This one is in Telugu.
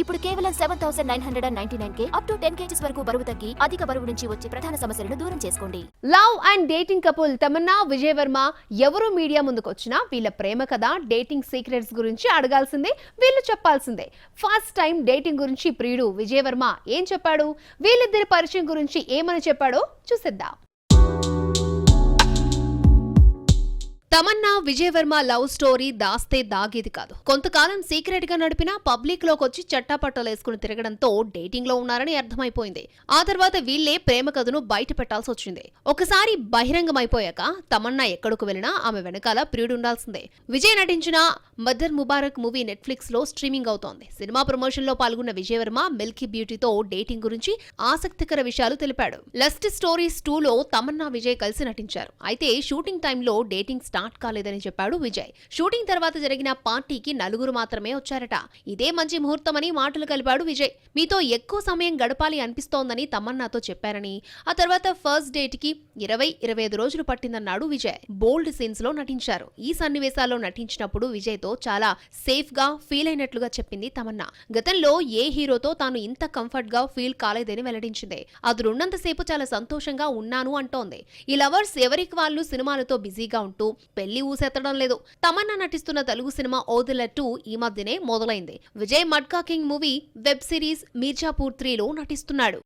ఇప్పుడు కేవలం 7,999K అప్ టు 10 kgs వరకు బరువు తగ్గి అధిక బరువు నుంచి వచ్చే ప్రధాన సమస్యలను దూరం చేసుకోండి. Love and dating couple Tamannaah Vijay Varma ఎవరు మీడియా ముందుకొచ్చినా వీళ్ళ ప్రేమ కథ డేటింగ్ సీక్రెట్స్ గురించి అడగాల్సిందే, వీళ్ళు చెప్పాల్సిందే. ఫస్ట్ టైం డేటింగ్ గురించి ప్రియుడు విజయ్ వర్మ ఏం చెప్పాడు, వీళ్ళిద్దరి పరిచయం గురించి ఏమని చెప్పాడో చూసేద్దాం. తమన్నా విజయ్ వర్మ లవ్ స్టోరీ దాస్తే దాగేది కాదు. కొంతకాలం సీక్రెట్ గా నడిపినా పబ్లిక్ లోకి వచ్చి చట్టాపట్టాలేసుకుని తిరగడంతో డేటింగ్ లో ఉన్నారని అర్థమైపోయింది. ఆ తర్వాత వీళ్లే ప్రేమ కథను బయట పెట్టాల్సి వచ్చింది. ఒకసారి బహిరంగమైపోయాక తమన్నా ఎక్కడికి వెళ్ళినా ఆమె వెనకాల ప్రియుడు ఉండాల్సిందే. విజయ్ నటించిన మదర్ ముబారక్ మూవీ నెట్ఫ్లిక్స్ లో స్ట్రీమింగ్ అవుతోంది. సినిమా ప్రమోషన్ లో పాల్గొన్న విజయ్ వర్మ మిల్కీ బ్యూటీతో డేటింగ్ గురించి ఆసక్తికర విషయాలు తెలిపాడు. లస్ట్ స్టోరీస్ 2లో తమన్నా విజయ్ కలిసి నటించారు. అయితే షూటింగ్ టైంలో డేటింగ్ స్టార్ట్ కాలేదని చెప్పాడు విజయ్. షూటింగ్ తర్వాత జరిగిన పార్టీకి 4 మాత్రమే వచ్చారట. ఇదే మంచి ముహూర్తమని మాటలు కలిపాడు విజయ్. మీతో ఎక్కువ సమయం గడపాలి అనిపిస్తోందని తమన్నాతో చెప్పారని, ఆ తర్వాత ఫస్ట్ డేట్ కి 20-25 రోజులు పట్టిందన్నాడు విజయ్. బోల్డ్ సీన్స్ లో నటించారు. ఈ సన్నివేశాల్లో నటించినప్పుడు విజయ్ తో చాలా సేఫ్ గా ఫీల్ అయినట్లుగా చెప్పింది తమన్నా. గతంలో ఏ హీరోతో తాను ఇంత కంఫర్ట్ గా ఫీల్ కాలేదని వెల్లడించింది. అది ఉన్నంతసేపు చాలా సంతోషంగా ఉన్నాను అంటోంది. ఈ లవర్స్ ఎవరికి వాళ్ళు సినిమాలతో బిజీగా ఉంటూ పెళ్లి ఊసెత్తడం లేదు. తమన్నా నటిస్తున్న తెలుగు సినిమా ఓదెల 2 ఈ మధ్యనే మొదలైంది. Vijay Matka king movie web series Mirzapur 3లో నటిస్తున్నాడు.